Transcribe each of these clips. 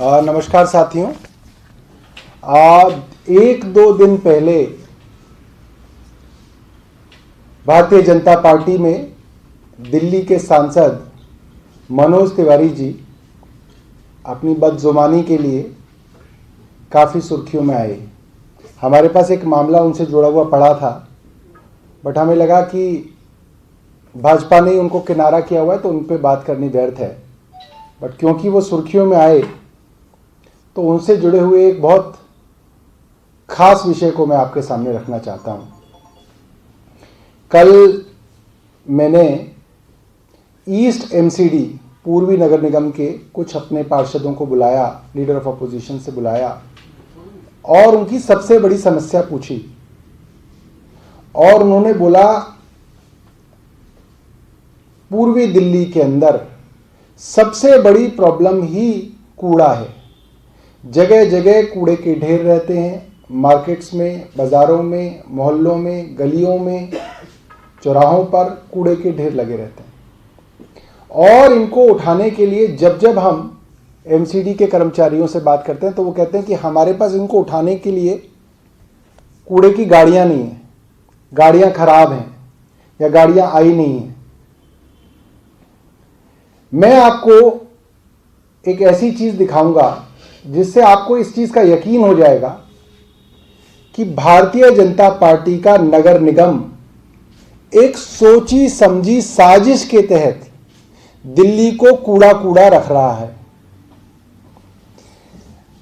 नमस्कार साथियों। एक दो दिन पहले भारतीय जनता पार्टी में दिल्ली के सांसद मनोज तिवारी जी अपनी बदजुबानी के लिए काफ़ी सुर्खियों में आए। हमारे पास एक मामला उनसे जुड़ा हुआ पड़ा था, बट हमें लगा कि भाजपा ने उनको किनारा किया हुआ है तो उन पर बात करनी व्यर्थ है। बट क्योंकि वो सुर्खियों में आए तो उनसे जुड़े हुए एक बहुत खास विषय को मैं आपके सामने रखना चाहता हूं। कल मैंने ईस्ट एमसीडी पूर्वी नगर निगम के कुछ अपने पार्षदों को बुलाया, लीडर ऑफ अपोजिशन से बुलाया और उनकी सबसे बड़ी समस्या पूछी। और उन्होंने बोला, पूर्वी दिल्ली के अंदर सबसे बड़ी प्रॉब्लम ही कूड़ा है। जगह जगह कूड़े के ढेर रहते हैं, मार्केट्स में, बाज़ारों में, मोहल्लों में, गलियों में, चौराहों पर कूड़े के ढेर लगे रहते हैं। और इनको उठाने के लिए जब जब हम एमसीडी के कर्मचारियों से बात करते हैं तो वो कहते हैं कि हमारे पास इनको उठाने के लिए कूड़े की गाड़ियां नहीं हैं, गाड़ियां खराब हैं या गाड़ियां आई नहीं हैं। मैं आपको एक ऐसी चीज़ दिखाऊंगा जिससे आपको इस चीज़ का यकीन हो जाएगा कि भारतीय जनता पार्टी का नगर निगम एक सोची समझी साजिश के तहत दिल्ली को कूड़ा कूड़ा रख रहा है।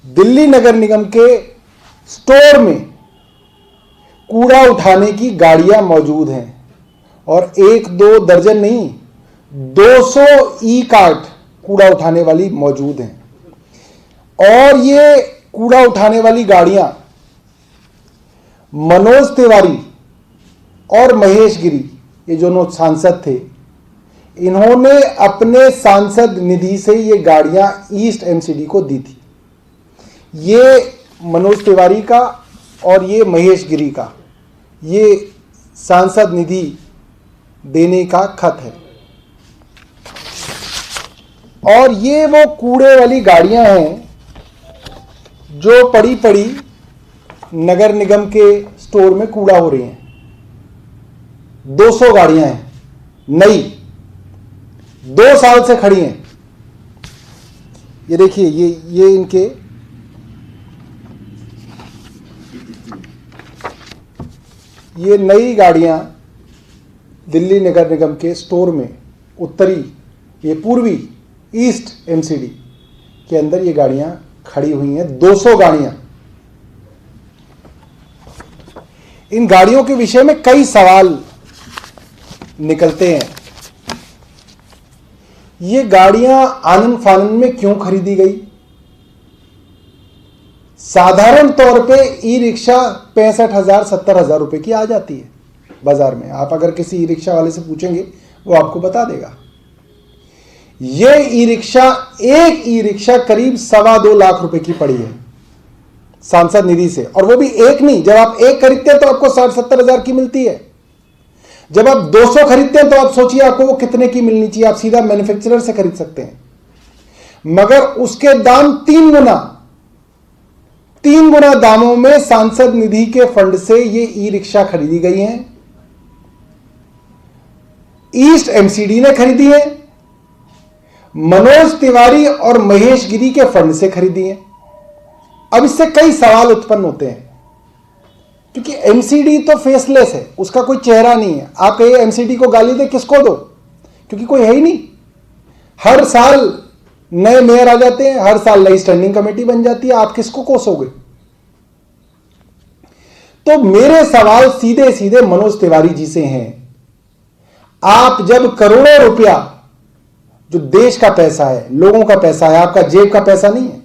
दिल्ली नगर निगम के स्टोर में कूड़ा उठाने की गाड़ियां मौजूद हैं और एक दो दर्जन नहीं, 200 ई कार्ट कूड़ा उठाने वाली मौजूद हैं। और ये कूड़ा उठाने वाली गाड़ियां मनोज तिवारी और महेश गिरी, ये जो सांसद थे, इन्होंने अपने सांसद निधि से ये गाड़ियां ईस्ट एमसीडी को दी थी। ये मनोज तिवारी का और ये महेश गिरी का ये सांसद निधि देने का खत है। और ये वो कूड़े वाली गाड़ियां हैं जो पड़ी पड़ी नगर निगम के स्टोर में कूड़ा हो रही हैं। 200 गाड़ियां हैं, नई, 2 साल से खड़ी हैं। ये देखिए, ये इनके ये नई गाड़ियां दिल्ली नगर निगम के स्टोर में उत्तरी, ये पूर्वी ईस्ट एमसीडी के अंदर ये गाड़ियां खड़ी हुई हैं, 200 गाड़ियां। इन गाड़ियों के विषय में कई सवाल निकलते हैं। ये गाड़ियां आनन फानन में क्यों खरीदी गई? साधारण तौर पे ई रिक्शा 65,000 70,000 रुपए की आ जाती है बाजार में। आप अगर किसी ई रिक्शा वाले से पूछेंगे वो आपको बता देगा। ये ई रिक्शा, एक ई रिक्शा करीब 2.25 लाख रुपए की पड़ी है सांसद निधि से। और वो भी एक नहीं, जब आप एक खरीदते हैं तो आपको 60-70 हजार की मिलती है। जब आप 200 खरीदते हैं तो आप सोचिए आपको वो कितने की मिलनी चाहिए। आप सीधा मैन्युफैक्चरर से खरीद सकते हैं, मगर उसके दाम 3 गुना दामों में सांसद निधि के फंड से ये ई रिक्शा खरीदी गई हैं। ईस्ट एमसीडी ने खरीदी है, मनोज तिवारी और महेश गिरी के फंड से खरीदी है। अब इससे कई सवाल उत्पन्न होते हैं, क्योंकि एमसीडी तो फेसलेस है, उसका कोई चेहरा नहीं है। आप कहिए एमसीडी को गाली दे, किसको दो? क्योंकि कोई है ही नहीं। हर साल नए मेयर आ जाते हैं, हर साल नई स्टैंडिंग कमेटी बन जाती है, आप किसको कोसोगे? तो मेरे सवाल सीधे सीधे मनोज तिवारी जी से हैं। आप जब करोड़ों रुपया, जो देश का पैसा है, लोगों का पैसा है, आपका जेब का पैसा नहीं है,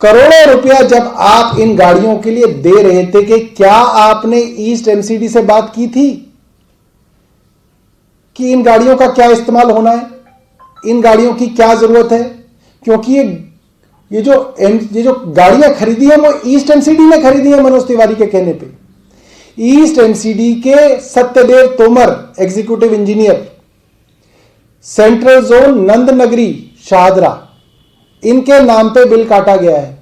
करोड़ों रुपया जब आप इन गाड़ियों के लिए दे रहे थे, कि क्या आपने ईस्ट एमसीडी से बात की थी कि इन गाड़ियों का क्या इस्तेमाल होना है, इन गाड़ियों की क्या जरूरत है? क्योंकि ये जो गाड़ियां खरीदी हैं वो ईस्ट एमसीडी ने खरीदी है मनोज तिवारी के कहने पे। ईस्ट एमसीडी के Satyadev Tomar, executive engineer, central zone Nand Nagri Shahdara, इनके नाम पे बिल काटा गया है।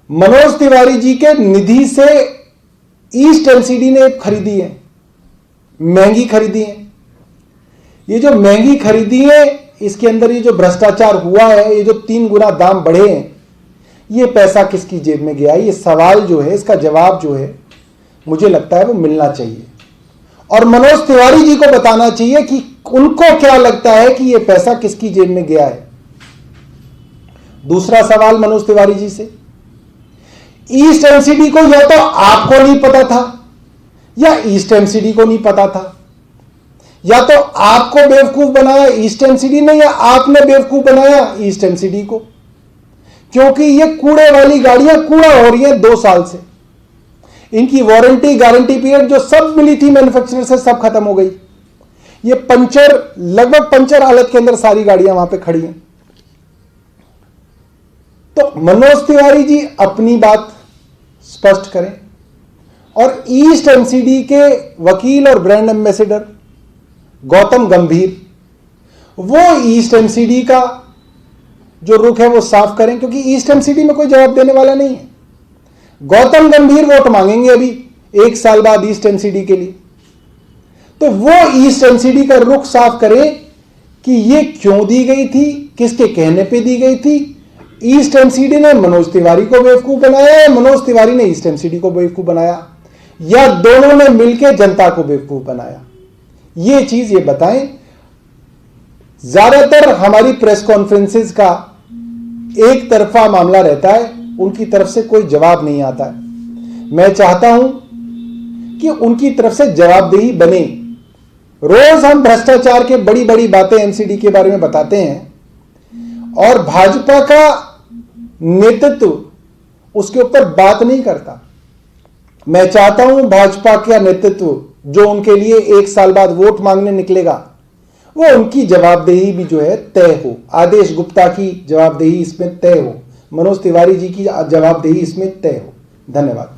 मनोज तिवारी जी के निधि से ईस्ट एलसीडी ने खरीदी है, महंगी खरीदी है। ये जो महंगी खरीदी है, इसके अंदर ये जो भ्रष्टाचार हुआ है, ये जो 3 गुना दाम बढ़े हैं, ये पैसा किसकी जेब में गया? ये सवाल जो है, इसका जवाब जो है, मुझे लगता है वो मिलना चाहिए और मनोज तिवारी जी को बताना चाहिए कि उनको क्या लगता है कि ये पैसा किसकी जेब में गया है। दूसरा सवाल मनोज तिवारी जी से, ईस्ट एमसीडी को या तो आपको नहीं पता था या ईस्ट एमसीडी को नहीं पता था, या तो आपको बेवकूफ बनाया ईस्ट एमसीडी ने या आपने बेवकूफ बनाया ईस्ट एमसीडी को, क्योंकि ये कूड़े वाली गाड़ियां कूड़ा हो रही है 2 साल से। इनकी वारंटी गारंटी पीरियड जो सब मिली थी मैन्युफैक्चरर से, सब खत्म हो गई। ये पंचर, लगभग पंचर हालत के अंदर सारी गाड़ियां वहां पे खड़ी हैं। तो मनोज तिवारी जी अपनी बात स्पष्ट करें और ईस्ट एमसीडी के वकील और ब्रांड एम्बेसडर गौतम गंभीर, वो ईस्ट एमसीडी का जो रुख है वो साफ करें, क्योंकि ईस्ट एमसीडी में कोई जवाब देने वाला नहीं है। गौतम गंभीर वोट मांगेंगे अभी 1 साल बाद ईस्ट एमसीडी के लिए, तो वो ईस्ट एमसीडी का रुख साफ करे कि ये क्यों दी गई थी, किसके कहने पे दी गई थी। ईस्ट एमसीडी ने मनोज तिवारी को बेवकूफ बनाया या मनोज तिवारी ने ईस्ट एमसीडी को बेवकूफ बनाया, या दोनों ने मिलकर जनता को बेवकूफ बनाया? ये चीज ये बताएं। ज्यादातर हमारी प्रेस कॉन्फ्रेंसेस का एक तरफा मामला रहता है, उनकी तरफ से कोई जवाब नहीं आता है। मैं चाहता हूं कि उनकी तरफ से जवाबदेही बने। रोज हम भ्रष्टाचार के बड़ी बड़ी बातें एमसीडी के बारे में बताते हैं और भाजपा का नेतृत्व उसके ऊपर बात नहीं करता। मैं चाहता हूं भाजपा का नेतृत्व जो उनके लिए 1 साल बाद वोट मांगने निकलेगा, वो उनकी जवाबदेही भी जो है तय हो। आदेश गुप्ता की जवाबदेही इसमें तय हो, मनोज तिवारी जी की जवाबदेही इसमें तय हो। धन्यवाद।